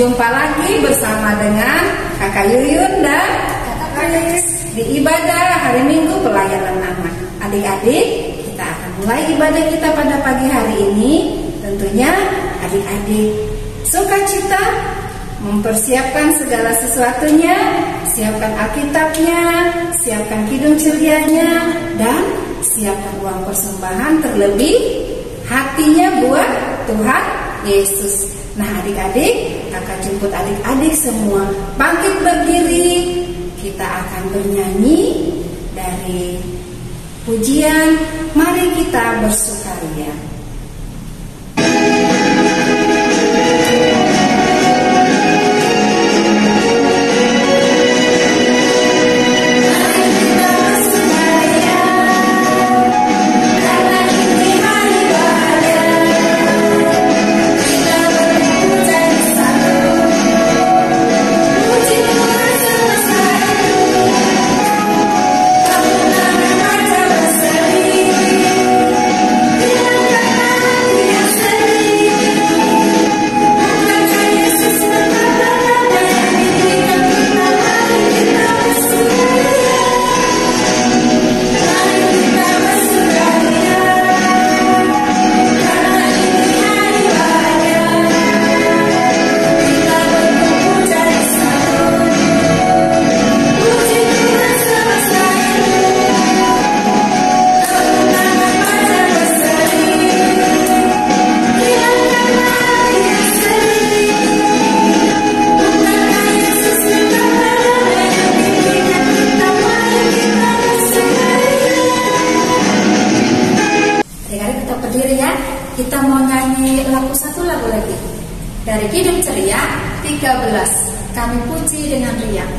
Jumpa lagi bersama dengan Kakak Yuyun dan Kakak Lilis di ibadah hari Minggu pelayanan anak. Adik-adik, kita akan mulai ibadah kita pada pagi hari ini. Tentunya adik-adik sukacita mempersiapkan segala sesuatunya, siapkan Alkitabnya, siapkan kidung cerianya, dan siapkan uang persembahan, terlebih hatinya buat Tuhan Yesus. Nah adik-adik, kakak jemput adik-adik semua bangkit berdiri. Kita akan bernyanyi dari pujian Mari Kita Bersukaria. Kita mau nyanyi satu lagu lagi dari Kidung Ceria 13, Kami Puji Dengan Riang.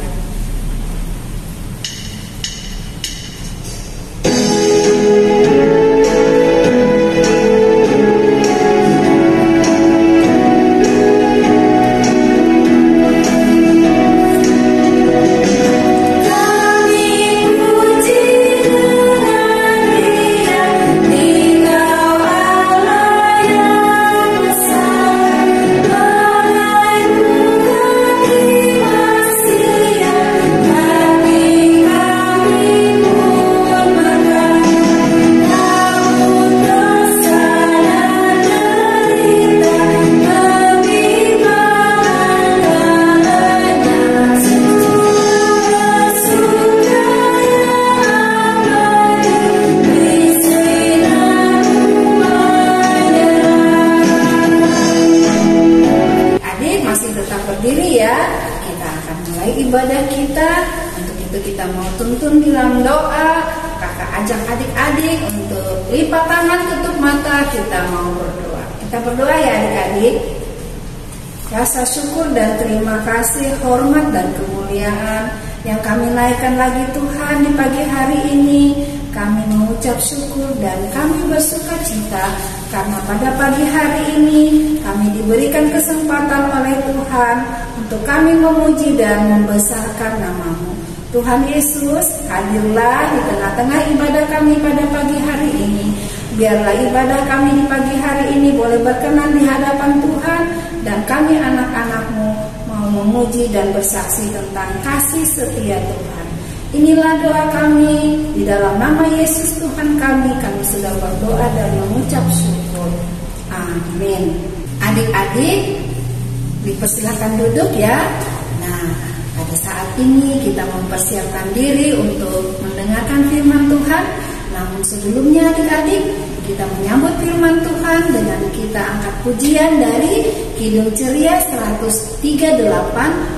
Ibadah kita, untuk itu kita mau tuntun dalam doa. Kakak ajak adik-adik untuk lipat tangan, tutup mata, kita mau berdoa. Kita berdoa ya adik-adik. Rasa syukur dan terima kasih, hormat dan kemuliaan yang kami naikkan lagi Tuhan di pagi hari ini. Kami mengucap syukur dan kami bersuka cita karena pada pagi hari ini kami diberikan kesempatan oleh Tuhan untuk kami memuji dan membesarkan nama-Mu. Tuhan Yesus, hadirlah di tengah-tengah ibadah kami pada pagi hari ini. Biarlah ibadah kami di pagi hari ini boleh berkenan di hadapan Tuhan, dan kami anak-anak-Mu mau memuji dan bersaksi tentang kasih setia Tuhan. Inilah doa kami di dalam nama Yesus Tuhan kami sudah berdoa dan mengucap syukur. Amin. Adik-adik, dipersilakan duduk ya. Nah, pada saat ini kita mempersiapkan diri untuk mendengarkan firman Tuhan. Namun sebelumnya adik-adik, kita menyambut firman Tuhan dengan kita angkat pujian dari Kidung Ceria 138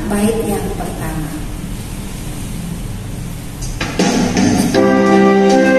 bait yang pertama. Yeah.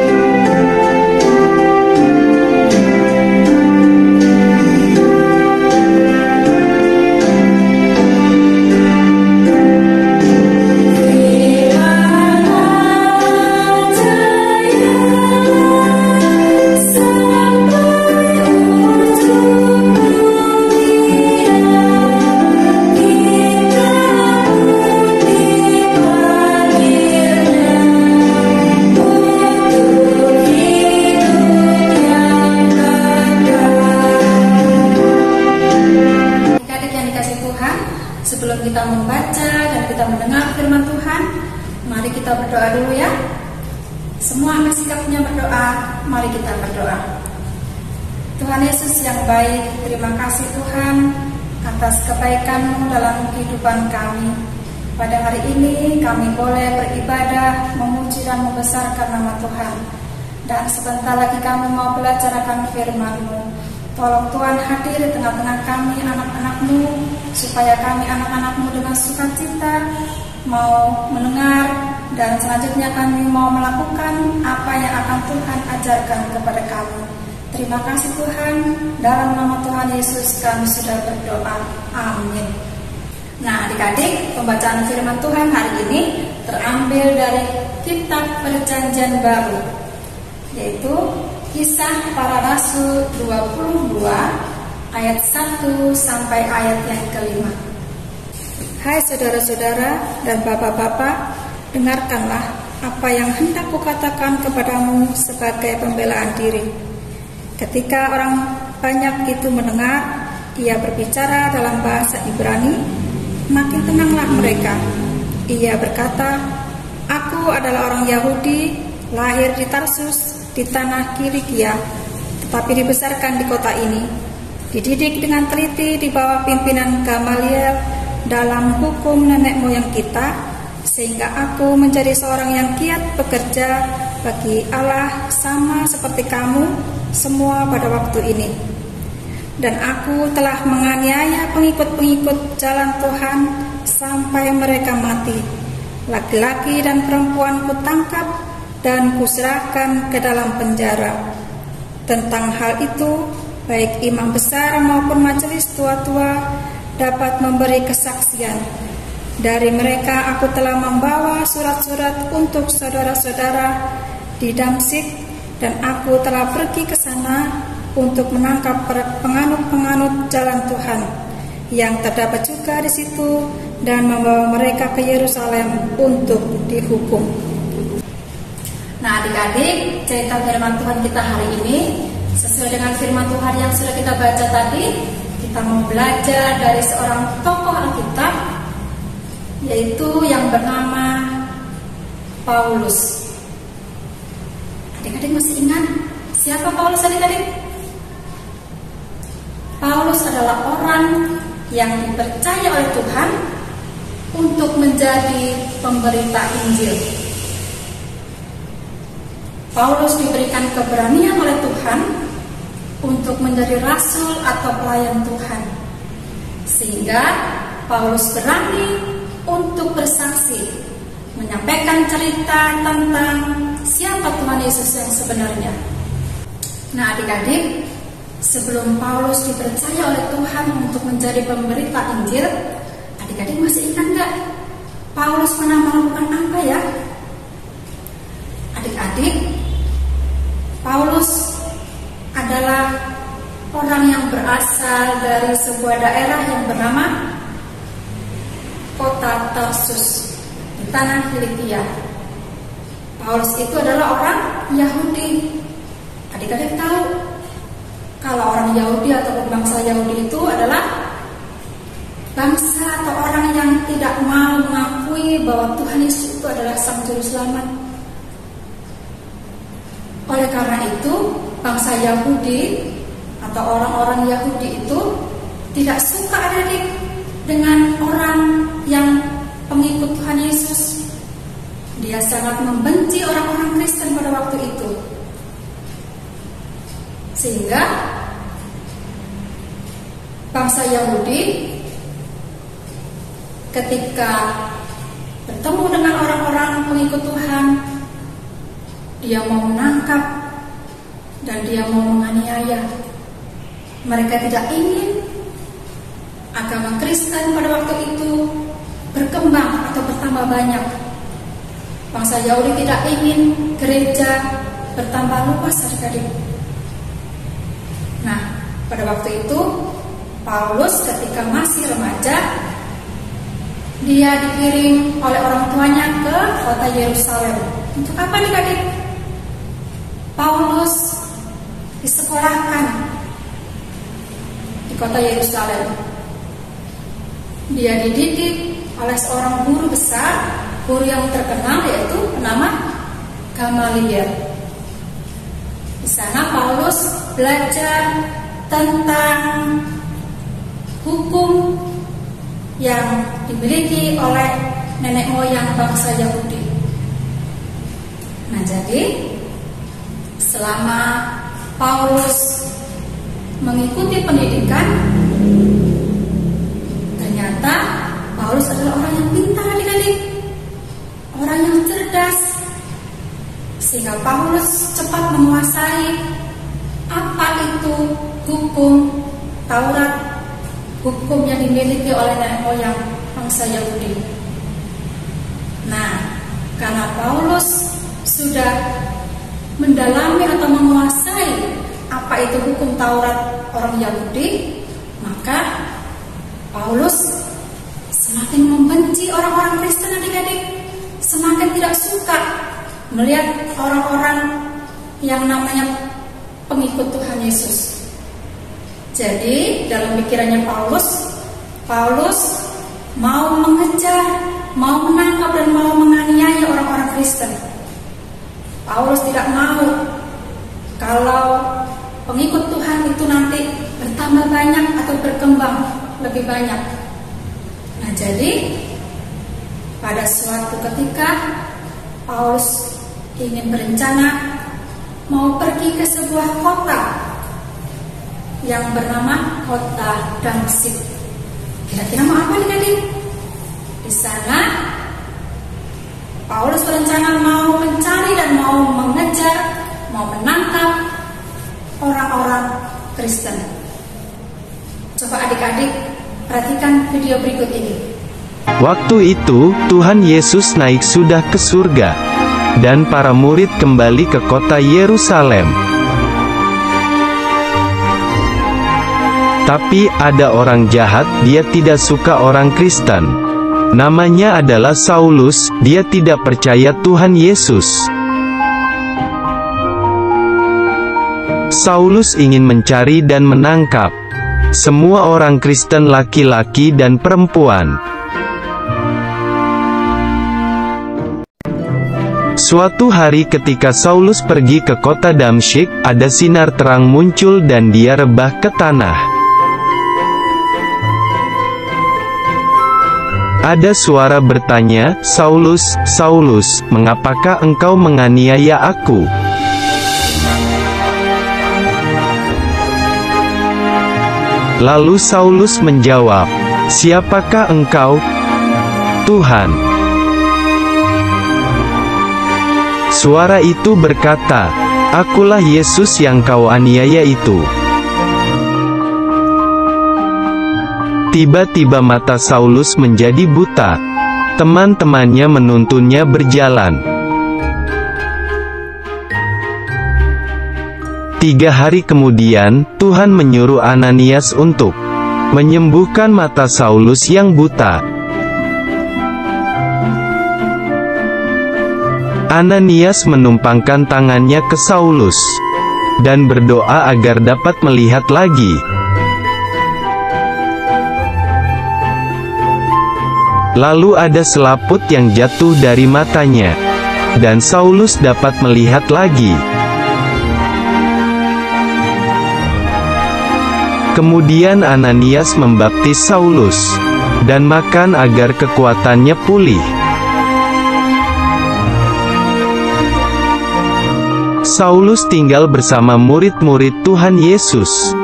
kita mendengar firman Tuhan. Mari kita berdoa dulu ya. Semua ambil sikapnya berdoa. Mari kita berdoa. Tuhan Yesus yang baik, terima kasih Tuhan atas kebaikan-Mu dalam kehidupan kami. Pada hari ini kami boleh beribadah, memuji dan membesarkan nama Tuhan. Dan sebentar lagi kami mau belajar akan firman-Mu. Tolong Tuhan hadir di tengah-tengah kami anak-anak-Mu, supaya kami anak-anak-Mu dengan sukacita mau mendengar, dan selanjutnya kami mau melakukan apa yang akan Tuhan ajarkan kepada kami. Terima kasih Tuhan, dalam nama Tuhan Yesus kami sudah berdoa. Amin. Nah adik-adik, pembacaan firman Tuhan hari ini terambil dari kitab Perjanjian Baru, yaitu Kisah Para Rasul 22 ayat 1 sampai ayat yang kelima. Hai saudara-saudara dan bapak-bapak, dengarkanlah apa yang hendak kukatakan kepadamu sebagai pembelaan diri. Ketika orang banyak itu mendengar, ia berbicara dalam bahasa Ibrani, makin tenanglah mereka. Ia berkata, "Aku adalah orang Yahudi, lahir di Tarsus, di tanah Kilikia, tetapi dibesarkan di kota ini, dididik dengan teliti di bawah pimpinan Gamaliel dalam hukum nenek moyang kita, sehingga aku menjadi seorang yang giat bekerja bagi Allah sama seperti kamu semua pada waktu ini. Dan aku telah menganiaya pengikut-pengikut jalan Tuhan sampai mereka mati. Laki-laki dan perempuan kutangkap dan kuserahkan ke dalam penjara. Tentang hal itu, baik imam besar maupun majelis tua-tua dapat memberi kesaksian. Dari mereka aku telah membawa surat-surat untuk saudara-saudara di Damsyik, dan aku telah pergi ke sana untuk menangkap para penganut-penganut jalan Tuhan yang terdapat juga di situ, dan membawa mereka ke Yerusalem untuk dihukum." Nah adik-adik, cerita firman Tuhan kita hari ini sesuai dengan firman Tuhan yang sudah kita baca tadi. Kita mau belajar dari seorang tokoh Alkitab, yaitu yang bernama Paulus. Adik-adik masih ingat siapa Paulus adik-adik? Paulus adalah orang yang dipercaya oleh Tuhan untuk menjadi pemberita Injil. Paulus diberikan keberanian oleh Tuhan untuk menjadi rasul atau pelayan Tuhan, sehingga Paulus berani untuk bersaksi, menyampaikan cerita tentang siapa Tuhan Yesus yang sebenarnya. Nah adik-adik, sebelum Paulus dipercaya oleh Tuhan untuk menjadi pemberita Injil, adik-adik masih ingat nggak Paulus pernah melakukan apa ya? Adik-adik, Paulus adalah orang yang berasal dari sebuah daerah yang bernama kota Tarsus di tanah Kilikia. Paulus itu adalah orang Yahudi. Adik-adik tahu kalau orang Yahudi atau bangsa Yahudi itu adalah bangsa atau orang yang tidak mau mengakui bahwa Tuhan Yesus itu adalah Sang Juru Selamat. Oleh karena itu, bangsa Yahudi atau orang-orang Yahudi itu tidak suka adik-adik dengan orang yang pengikut Tuhan Yesus. Dia sangat membenci orang-orang Kristen pada waktu itu. Sehingga bangsa Yahudi ketika bertemu dengan orang-orang pengikut Tuhan, dia mau menangkap dan dia mau menganiaya. Mereka tidak ingin agama Kristen pada waktu itu berkembang atau bertambah banyak. Bangsa Yahudi tidak ingin gereja bertambah luas adik-adik. Nah, pada waktu itu Paulus ketika masih remaja, dia dikirim oleh orang tuanya ke kota Yerusalem. Untuk apa adik-adik? Paulus disekolahkan di kota Yerusalem. Dia dididik oleh seorang guru besar, guru yang terkenal, yaitu bernama Gamaliel. Di sana Paulus belajar tentang hukum yang dimiliki oleh nenek moyang bangsa Yahudi. Nah, jadi selama Paulus mengikuti pendidikan, ternyata Paulus adalah orang yang pintar, adik-adik, orang yang cerdas, sehingga Paulus cepat menguasai apa itu hukum Taurat, hukum yang dimiliki oleh nenek moyang bangsa Yahudi. Nah, karena Paulus sudah mendalami atau menguasai apa itu hukum Taurat orang Yahudi, maka Paulus semakin membenci orang-orang Kristen, adik-adik, semakin tidak suka melihat orang-orang yang namanya pengikut Tuhan Yesus. Jadi dalam pikirannya Paulus mau mengejar, mau menangkap dan mau menganiaya orang-orang Kristen. Paulus tidak mau kalau pengikut Tuhan itu nanti bertambah banyak atau berkembang lebih banyak. Nah, jadi pada suatu ketika Paulus ingin berencana mau pergi ke sebuah kota yang bernama kota Damsyik. Kira-kira mau apa nih, adik? Di sana Paulus berencana mau mencari dan mau mengejar, mau menangkap orang-orang Kristen. Coba adik-adik perhatikan video berikut ini. Waktu itu, Tuhan Yesus naik sudah ke surga, dan para murid kembali ke kota Yerusalem. Tapi ada orang jahat, dia tidak suka orang Kristen. Namanya adalah Saulus, dia tidak percaya Tuhan Yesus. Saulus ingin mencari dan menangkap semua orang Kristen, laki-laki dan perempuan. Suatu hari ketika Saulus pergi ke kota Damsyik, ada sinar terang muncul dan dia rebah ke tanah. Ada suara bertanya, "Saulus, Saulus, mengapakah engkau menganiaya aku?" Lalu Saulus menjawab, "Siapakah engkau, Tuhan?" Suara itu berkata, "Akulah Yesus yang kau aniaya itu." Tiba-tiba mata Saulus menjadi buta. Teman-temannya menuntunnya berjalan. 3 hari kemudian, Tuhan menyuruh Ananias untuk menyembuhkan mata Saulus yang buta. Ananias menumpangkan tangannya ke Saulus dan berdoa agar dapat melihat lagi. Lalu ada selaput yang jatuh dari matanya, dan Saulus dapat melihat lagi. Kemudian Ananias membaptis Saulus, dan makan agar kekuatannya pulih. Saulus tinggal bersama murid-murid Tuhan Yesus,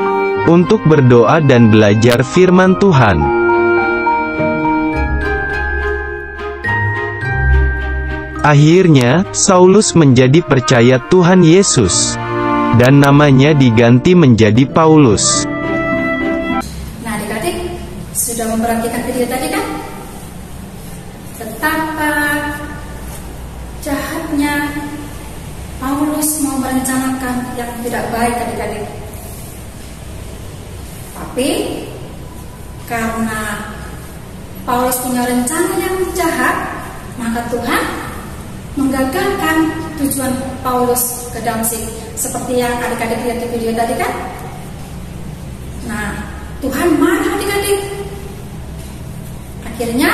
untuk berdoa dan belajar firman Tuhan. Akhirnya, Saulus menjadi percaya Tuhan Yesus, dan namanya diganti menjadi Paulus. Nah, adik-adik sudah memperhatikan video tadi kan? Betapa jahatnya Paulus mau merencanakan yang tidak baik, adik-adik. Tapi karena Paulus punya rencana yang jahat, maka Tuhan menggagalkan tujuan Paulus ke Damsyik, seperti yang adik-adik lihat di video tadi kan? Nah, Tuhan marah, adik-adik. Akhirnya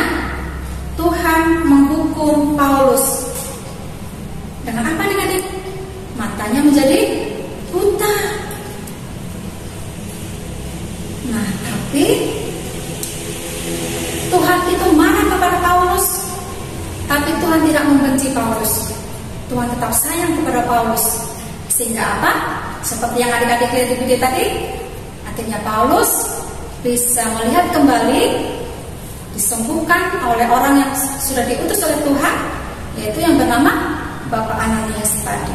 Tuhan menghukum Paulus. Dengan apa nih? Matanya menjadi buta. Nah, tapi Tuhan itu marah kepada Paulus, tapi Tuhan tidak membenci Paulus. Tuhan tetap sayang kepada Paulus. Sehingga apa? Seperti yang adik-adik lihat di video tadi, akhirnya Paulus bisa melihat kembali, disembuhkan oleh orang yang sudah diutus oleh Tuhan, yaitu yang bernama Bapak Ananias tadi.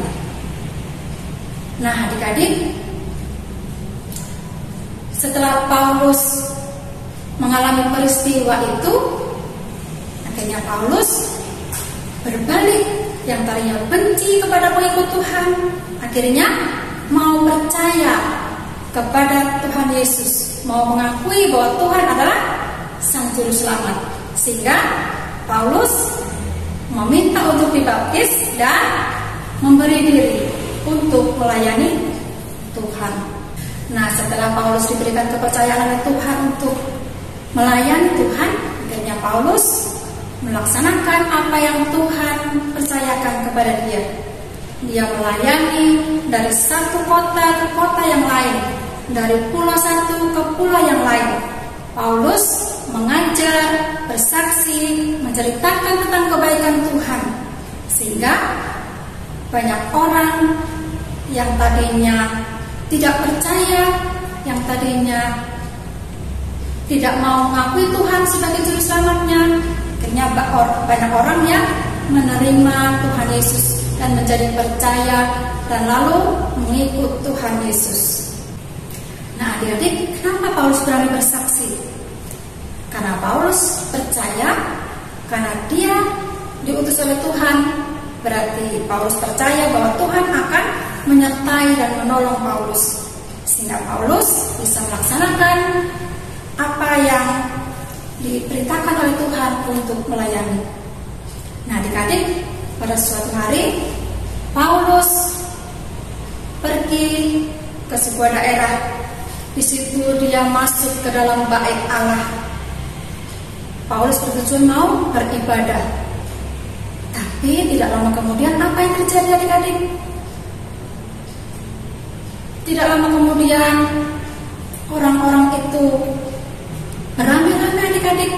Nah, adik-adik, setelah Paulus mengalami peristiwa itu, akhirnya Paulus berbalik. Yang tadinya benci kepada pengikut Tuhan, akhirnya mau percaya kepada Tuhan Yesus, mau mengakui bahwa Tuhan adalah Sang Juru Selamat. Sehingga Paulus meminta untuk dibaptis dan memberi diri untuk melayani Tuhan. Nah, setelah Paulus diberikan kepercayaan oleh Tuhan untuk melayani Tuhan, akhirnya Paulus melaksanakan apa yang Tuhan percayakan kepada dia. Dia melayani dari satu kota ke kota yang lain, dari pulau satu ke pulau yang lain. Paulus mengajar, bersaksi, menceritakan tentang kebaikan Tuhan, sehingga banyak orang yang tadinya tidak percaya, yang tadinya tidak mau mengakui Tuhan sebagai Juru Selamatnya, akhirnya banyak orang yang menerima Tuhan Yesus dan menjadi percaya dan lalu mengikut Tuhan Yesus. Nah, adik-adik, kenapa Paulus berani bersaksi? Karena Paulus percaya, karena dia diutus oleh Tuhan. Berarti Paulus percaya bahwa Tuhan akan menyertai dan menolong Paulus, sehingga Paulus bisa melaksanakan apa yang diperintahkan oleh Tuhan untuk melayani. Nah, adik-adik, pada suatu hari Paulus pergi ke sebuah daerah. Di situ dia masuk ke dalam bait Allah. Paulus bertujuan mau beribadah. Tapi tidak lama kemudian apa yang terjadi, adik-adik? Tidak lama kemudian orang-orang itu beramai-ramai, adik-adik,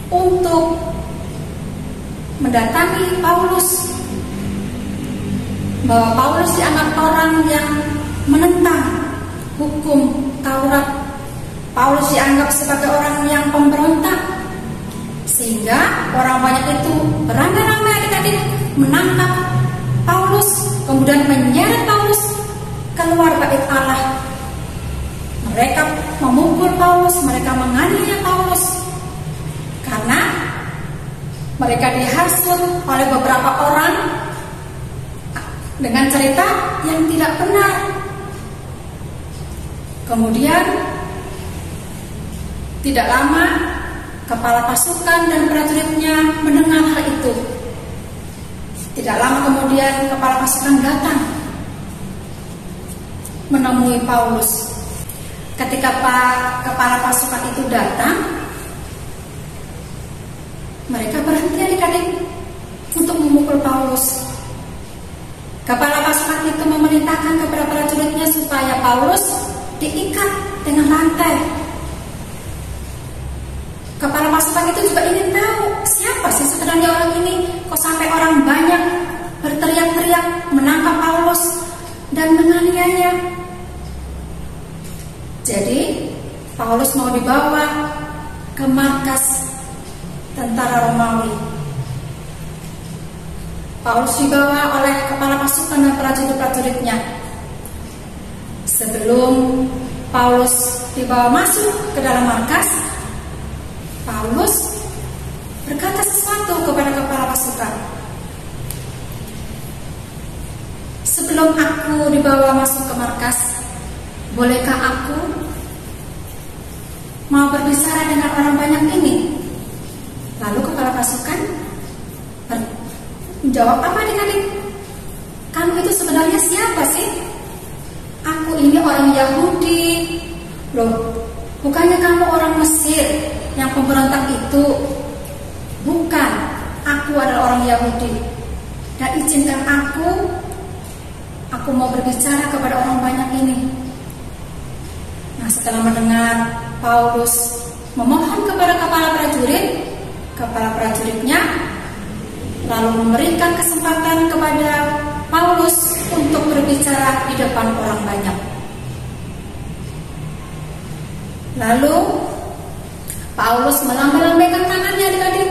untuk mendatangi Paulus. Bahwa Paulus dianggap orang yang menentang hukum Taurat. Paulus dianggap sebagai orang yang pemberontak. Sehingga orang banyak itu beramai-ramai, adik-adik, menangkap Paulus, kemudian menyeret Paulus keluar bait Allah. Mereka memukul Paulus, mereka menganiaya Paulus, karena mereka dihasut oleh beberapa orang dengan cerita yang tidak benar. Kemudian tidak lama kepala pasukan dan prajuritnya mendengar hal itu. Tidak lama kemudian kepala pasukan datang menemui Paulus. Ketika kepala pasukan itu datang, mereka berhenti, adik-adik, untuk memukul Paulus. Kepala pasukan itu memerintahkan kepada prajuritnya supaya Paulus diikat dengan rantai. Kepala pasukan itu juga ingin tahu siapa sih sebenarnya orang ini, kok sampai orang banyak berteriak-teriak menangkap Paulus dan menganiaya. Jadi Paulus mau dibawa ke markas tentara Romawi. Paulus dibawa oleh kepala pasukan dan prajurit-prajuritnya. Sebelum Paulus dibawa masuk ke dalam markas, Paulus berkata sesuatu kepada kepala pasukan. Sebelum aku dibawa masuk ke markas, bolehkah aku mau berbicara dengan orang banyak ini? Lalu kepala pasukan menjawab, apa adik-adik? Kamu itu sebenarnya siapa sih? Aku ini orang Yahudi. Loh, bukannya kamu orang Mesir yang pemberontak itu? bukan, aku adalah orang Yahudi, dan izinkan aku mau berbicara kepada orang banyak ini. Nah, setelah mendengar Paulus memohon kepada kepala prajuritnya lalu memberikan kesempatan kepada Paulus untuk berbicara di depan orang banyak. Lalu Paulus melambaikan tangannya, adik-adik.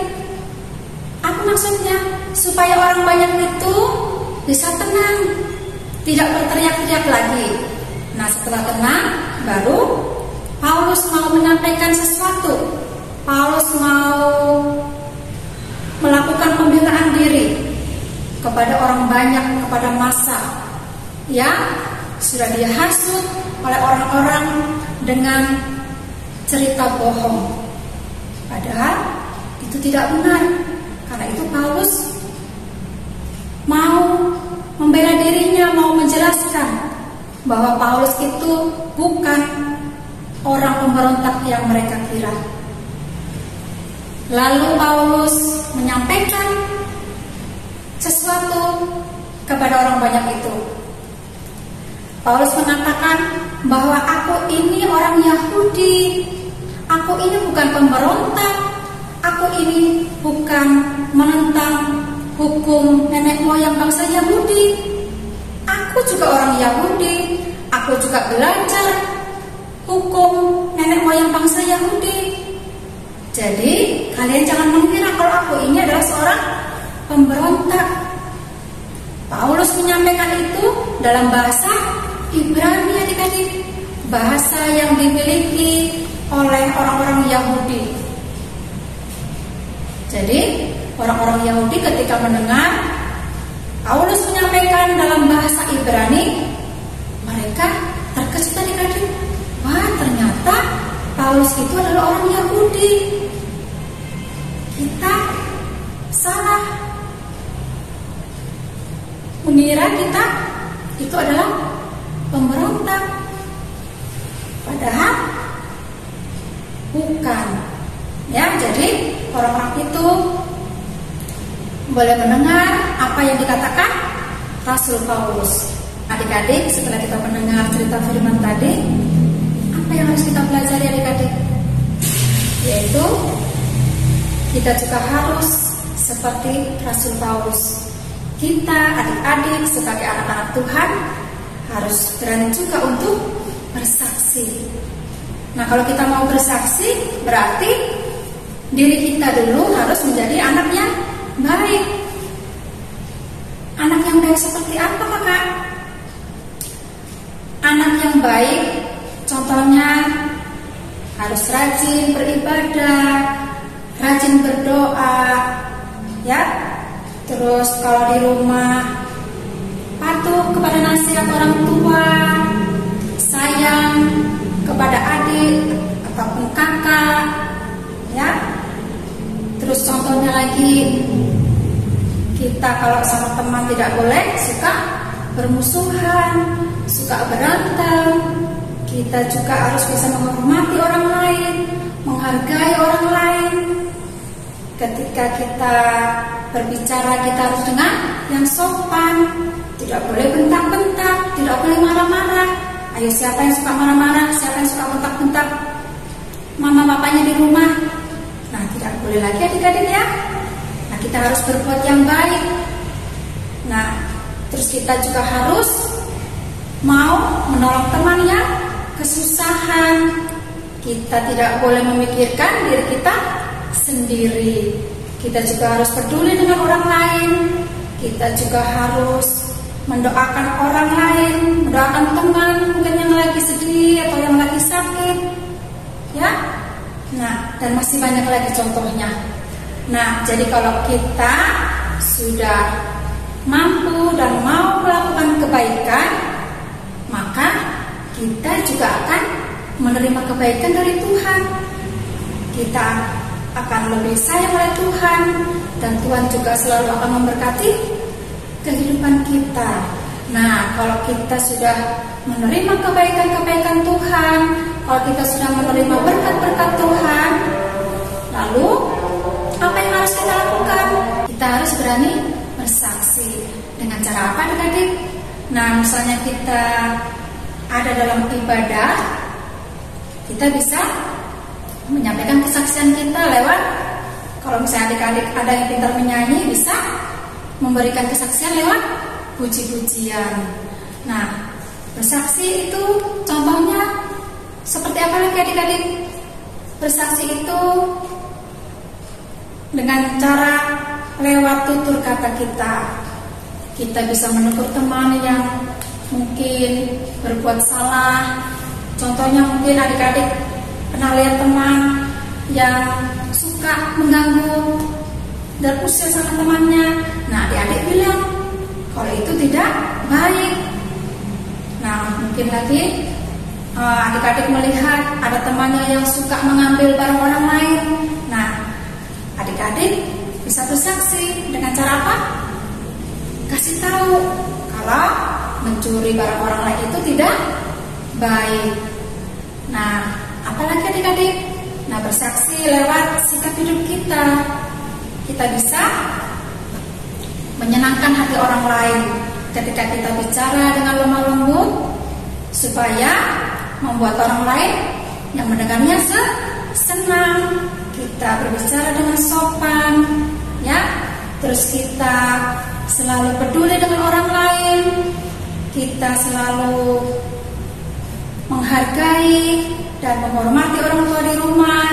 Apa maksudnya? Supaya orang banyak itu bisa tenang, tidak berteriak-teriak lagi. Nah, setelah tenang, baru Paulus mau menyampaikan sesuatu. Paulus mau melakukan pembelaan diri kepada orang banyak, kepada massa yang sudah dihasut oleh orang-orang dengan cerita bohong. Padahal itu tidak benar. Karena itu Paulus mau membela dirinya, mau menjelaskan bahwa Paulus itu bukan orang pemberontak yang mereka kira. Lalu Paulus menyampaikan sesuatu kepada orang banyak itu. Paulus mengatakan bahwa aku ini orang Yahudi, aku ini bukan pemberontak, aku ini bukan menentang hukum nenek moyang bangsa Yahudi. Aku juga orang Yahudi, aku juga belajar hukum nenek moyang bangsa Yahudi. Jadi kalian jangan mengira kalau aku ini adalah seorang pemberontak. Paulus menyampaikan itu dalam bahasa Ibrani, adik-adik, bahasa yang dimiliki oleh orang-orang Yahudi. Jadi orang-orang Yahudi ketika mendengar Paulus menyampaikan dalam bahasa Ibrani, mereka terkejut, adik-adik. Wah, ternyata Paulus itu adalah orang Yahudi. Kita salah mengira kita itu adalah pemberontak, padahal bukan. Ya, jadi orang-orang itu boleh mendengar apa yang dikatakan Rasul Paulus. Adik-adik, setelah kita mendengar cerita firman tadi, apa yang harus kita pelajari, adik-adik? Yaitu kita juga harus seperti Rasul Paulus. Kita adik-adik sebagai anak-anak Tuhan harus berani juga untuk bersaksi. Nah, kalau kita mau bersaksi, berarti diri kita dulu harus menjadi anak yang baik. Anak yang baik seperti apa, Kakak? Anak yang baik contohnya harus rajin beribadah, rajin berdoa, ya. Terus kalau di rumah patuh kepada nasihat orang tua, sayang kepada adik ataupun kakak, ya. Terus contohnya lagi, kita kalau sama teman tidak boleh suka bermusuhan, suka berantem. Kita juga harus bisa menghormati orang lain, menghargai orang lain. Ketika kita berbicara, kita harus dengan yang sopan, tidak boleh bentak-bentak, tidak boleh marah-marah. Ayo, siapa yang suka marah-marah, siapa yang suka bentak-bentak mama bapaknya di rumah? Nah, tidak boleh lagi, adik-adik, ya. Nah, kita harus berbuat yang baik. Nah, terus kita juga harus mau menolong teman yang kesusahan. Kita tidak boleh memikirkan diri kita sendiri. Kita juga harus peduli dengan orang lain. Kita juga harus mendoakan orang lain, mendoakan teman mungkin yang lagi sedih atau yang lagi sakit, ya. Nah, dan masih banyak lagi contohnya. Nah, jadi kalau kita sudah mampu dan mau melakukan kebaikan, maka kita juga akan menerima kebaikan dari Tuhan. Kita akan lebih sayang oleh Tuhan, dan Tuhan juga selalu akan memberkati kehidupan kita. Nah, kalau kita sudah menerima kebaikan-kebaikan Tuhan, kalau kita sudah menerima berkat-berkat Tuhan, lalu apa yang harus harus kita lakukan? Kita harus berani bersaksi. Dengan cara apa adik-adik? Nah, misalnya kita ada dalam ibadah, kita bisa menyampaikan kesaksian kita lewat, kalau misalnya adik-adik ada yang pintar menyanyi, bisa memberikan kesaksian lewat puji-pujian. Nah, bersaksi itu contohnya seperti apa lagi adik-adik? Bersaksi itu dengan cara lewat tutur kata kita. Kita bisa menegur teman yang mungkin berbuat salah. Contohnya mungkin adik-adik pernah lihat teman yang suka mengganggu dan usir sama temannya. Nah, adik-adik bilang kalau itu tidak baik. Nah, mungkin lagi adik-adik melihat ada temannya yang suka mengambil barang orang lain. Nah, adik-adik bisa bersaksi dengan cara apa? Kasih tahu kalau mencuri barang orang lain itu tidak baik. Nah, apalagi adik-adik? Nah, bersaksi lewat sikap hidup kita. Kita bisa menyenangkan hati orang lain ketika kita bicara dengan lemah lembut, supaya membuat orang lain yang mendengarnya senang. Kita berbicara dengan sopan, ya. Terus kita selalu peduli dengan orang lain. Kita selalu menghargai dan menghormati orang tua di rumah.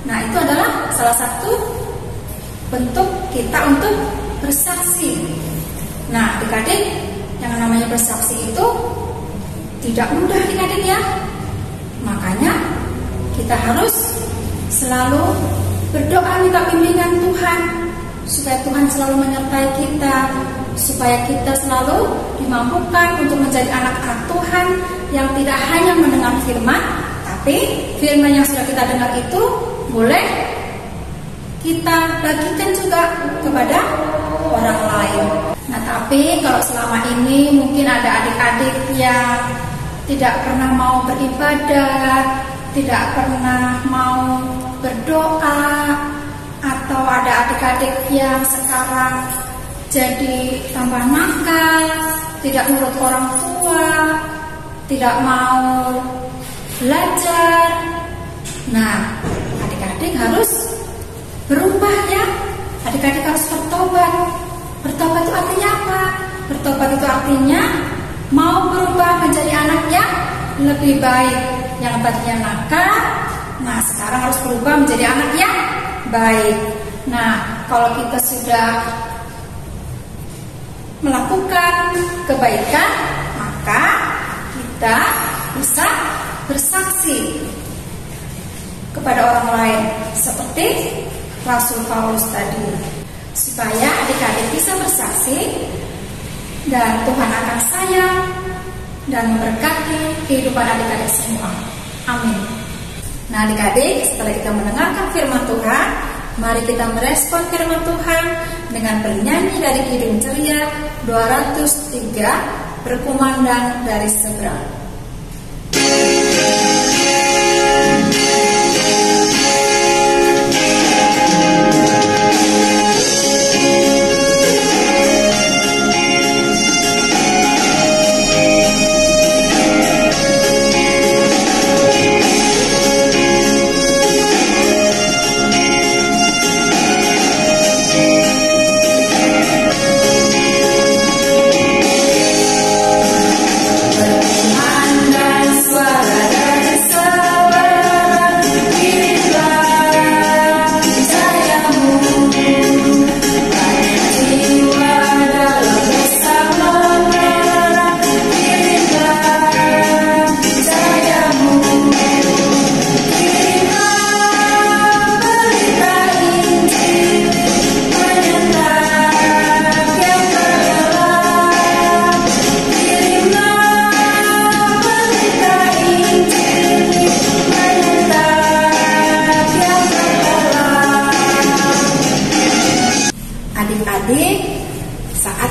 Nah, itu adalah salah satu bentuk kita untuk bersaksi. Nah, adik-adik, yang namanya bersaksi itu tidak mudah adik-adik ya. Makanya kita harus selalu berdoa minta bimbingan Tuhan, supaya Tuhan selalu menyertai kita, supaya kita selalu dimampukan untuk menjadi anak-anak Tuhan yang tidak hanya mendengar firman, tapi firman yang sudah kita dengar itu boleh kita bagikan juga kepada orang lain. Nah, tapi kalau selama ini mungkin ada adik-adik yang tidak pernah mau beribadah, tidak pernah mau berdoa, atau ada adik-adik yang sekarang jadi tambah nakal, tidak nurut orang tua, tidak mau belajar. Nah, adik-adik harus berubah ya. Adik-adik harus bertobat. Bertobat itu artinya apa? Bertobat itu artinya mau berubah menjadi anak yang lebih baik. Yang tadinya nakal, nah sekarang harus berubah menjadi anak yang baik. Nah, kalau kita sudah melakukan kebaikan, maka kita bisa bersaksi kepada orang lain seperti Rasul Paulus tadi, supaya adik-adik bisa bersaksi dan Tuhan akan sayang dan memberkati kehidupan adik-adik semua. Amin. Nah, adik-adik, setelah kita mendengarkan firman Tuhan, mari kita merespon firman Tuhan dengan bernyanyi dari Kidung Ceria 203, Berkumandang dari Seberang.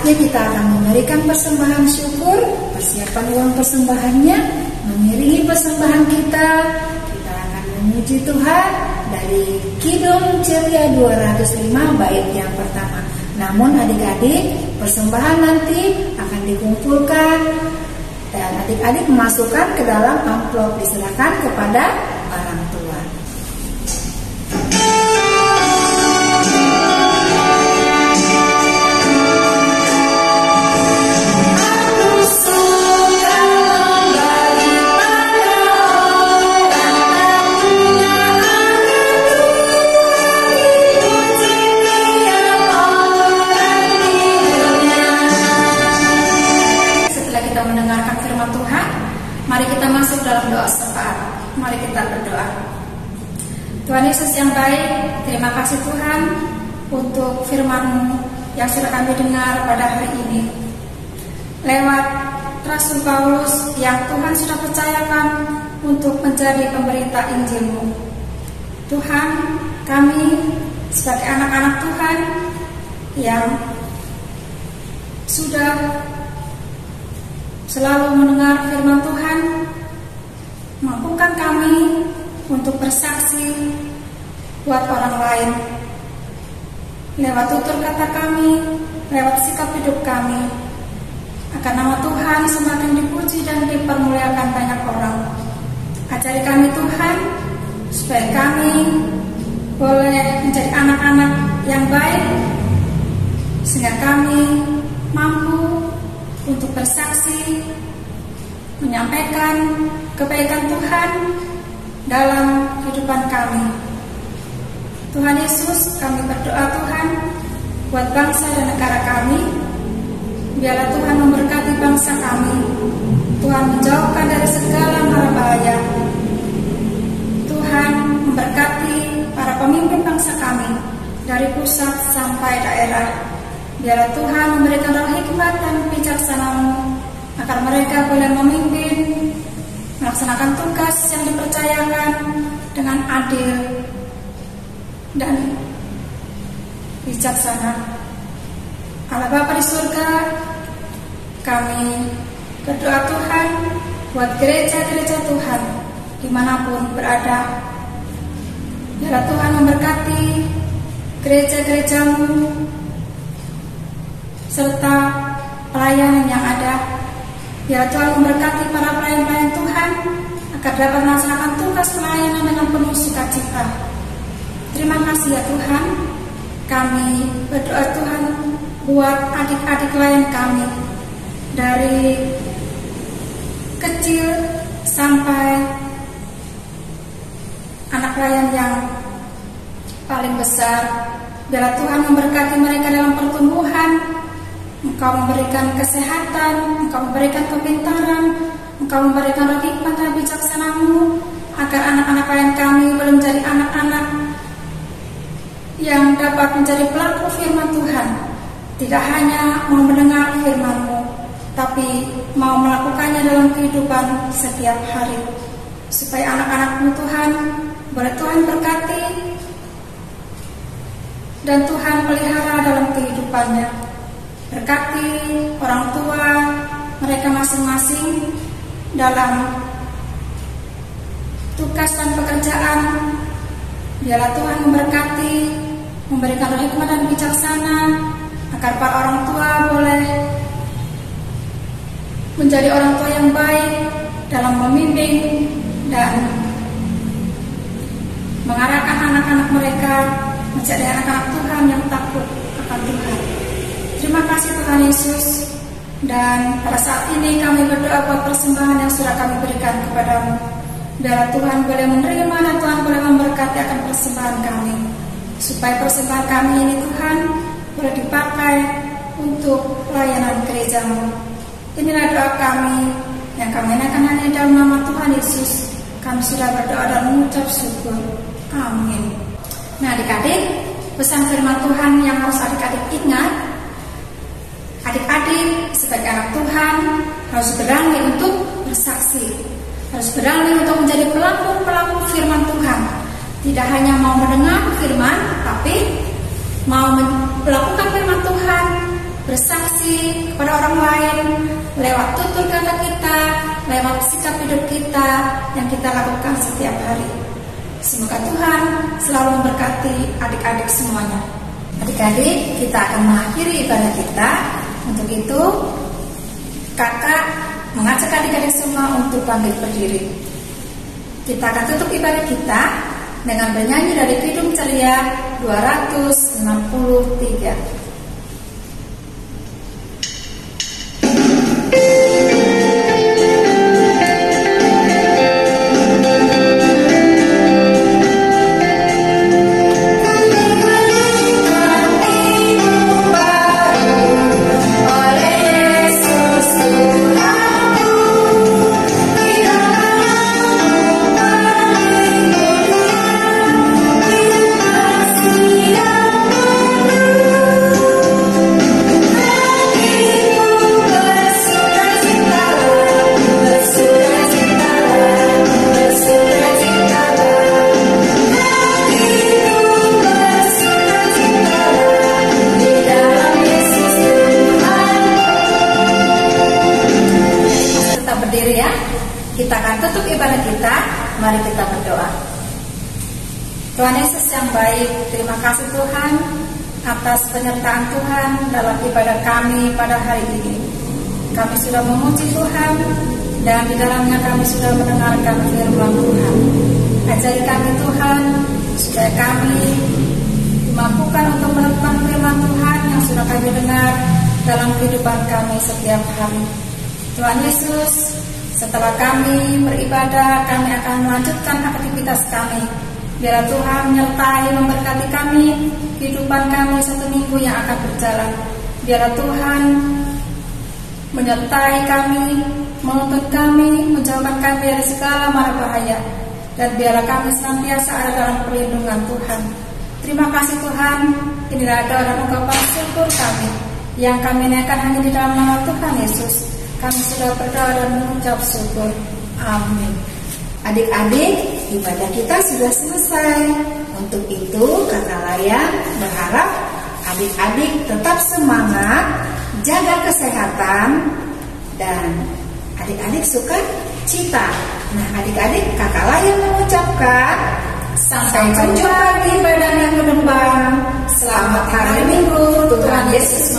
Kita akan memberikan persembahan syukur, persiapan uang persembahannya, mengiringi persembahan kita akan memuji Tuhan dari Kidung Ceria 205 bait yang pertama. Namun adik-adik, persembahan nanti akan dikumpulkan dan adik-adik memasukkan ke dalam amplop, diserahkan kepada orang tua. Mari kita masuk dalam doa syafaat. Mari kita berdoa. Tuhan Yesus yang baik, terima kasih Tuhan untuk firman-Mu yang sudah kami dengar pada hari ini. Lewat Rasul Paulus yang Tuhan sudah percayakan untuk menjadi pemberita Injil-Mu. Tuhan, kami sebagai anak-anak Tuhan yang sudah selalu mendengar firman Tuhan, mampukan kami untuk bersaksi buat orang lain lewat tutur kata kami, lewat sikap hidup kami, agar nama Tuhan semakin dipuji dan dipermuliakan banyak orang. Ajari kami Tuhan, supaya kami boleh menjadi anak-anak yang baik, sehingga kami mampu untuk bersaksi, menyampaikan kebaikan Tuhan dalam kehidupan kami. Tuhan Yesus, kami berdoa Tuhan buat bangsa dan negara kami. Biarlah Tuhan memberkati bangsa kami. Tuhan menjauhkan dari segala mara bahaya. Tuhan memberkati para pemimpin bangsa kami dari pusat sampai daerah. Biarlah Tuhan memberikan roh hikmat dan bijaksana-Mu agar mereka boleh memimpin, melaksanakan tugas yang dipercayakan dengan adil dan bijaksana. Allah Bapa di surga, kami berdoa Tuhan buat gereja-gereja Tuhan dimanapun berada. Biarlah Tuhan memberkati gereja-gereja-Mu serta pelayanan yang ada. Biar Tuhan memberkati para pelayan-pelayan Tuhan agar dapat melaksanakan tugas pelayanan dengan penuh sukacita. Terima kasih ya Tuhan. Kami berdoa Tuhan buat adik-adik pelayan kami, dari kecil sampai anak pelayan yang paling besar. Biar Tuhan memberkati mereka dalam pertumbuhan. Engkau memberikan kesehatan, Engkau memberikan kepintaran, Engkau memberikan roh hikmat dan bijaksana-Mu, agar anak-anak pelayan kami boleh menjadi anak-anak yang dapat menjadi pelaku firman Tuhan. Tidak hanya mau mendengar firman-Mu, tapi mau melakukannya dalam kehidupan setiap hari. Supaya anak-anak-Mu Tuhan boleh Tuhan berkati dan Tuhan pelihara dalam kehidupannya. Berkati orang tua mereka masing-masing dalam tugas dan pekerjaan. Biarlah Tuhan memberkati, memberikan roh hikmat dan bijaksana, agar para orang tua boleh menjadi orang tua yang baik dalam membimbing dan mengarahkan anak-anak mereka menjadi anak-anak Tuhan yang takut akan Tuhan. Terima kasih Tuhan Yesus. Dan pada saat ini kami berdoa buat persembahan yang sudah kami berikan kepada-Mu. Biarlah Tuhan boleh menerima dan Tuhan boleh memberkati akan persembahan kami, supaya persembahan kami ini Tuhan boleh dipakai untuk pelayanan gereja-Mu. Inilah doa kami yang kami naikkan hanya dalam nama Tuhan Yesus. Kami sudah berdoa dan mengucap syukur. Amin. Nah adik-adik, pesan firman Tuhan yang harus adik-adik ingat. Adik-adik sebagai anak Tuhan harus berani untuk bersaksi, harus berani untuk menjadi pelaku-pelaku firman Tuhan. Tidak hanya mau mendengar firman, tapi mau melakukan firman Tuhan, bersaksi kepada orang lain lewat tutur kata kita, lewat sikap hidup kita yang kita lakukan setiap hari. Semoga Tuhan selalu memberkati adik-adik semuanya. Adik-adik, kita akan mengakhiri ibadah kita. Untuk itu, kakak mengajak adik-adik semua untuk bangkit berdiri. Kita akan tutup ibadah kita dengan bernyanyi dari Kidung Ceria 263. Kita akan tutup ibadah kita. Mari kita berdoa. Tuhan Yesus yang baik, terima kasih Tuhan atas penyertaan Tuhan dalam ibadah kami pada hari ini. Kami sudah memuji Tuhan dan di dalamnya kami sudah mendengarkan firman Tuhan. Ajari kami Tuhan supaya kami dimampukan untuk melakukan firman Tuhan yang sudah kami dengar dalam kehidupan kami setiap hari. Tuhan Yesus, setelah kami beribadah, kami akan melanjutkan aktivitas kami. Biarlah Tuhan menyertai memberkati kami, kehidupan kami satu minggu yang akan berjalan. Biarlah Tuhan menyertai kami, menuntun kami, menjauhkan kami dari segala mara bahaya. Dan biarlah kami senantiasa ada dalam perlindungan Tuhan. Terima kasih Tuhan, inilah doa dan ungkapan syukur kami yang kami naikkan hanya di dalam nama Tuhan Yesus. Kami sudah berdoa dan mengucap syukur. Amin. Adik-adik, ibadah kita sudah selesai. Untuk itu, Kakak Layang berharap adik-adik tetap semangat, jaga kesehatan, dan adik-adik suka cita. Nah, adik-adik, Kakak Layang mengucapkan sampai jumpa di ibadah yang ke depan. Selamat hari Minggu, Tuhan Yesus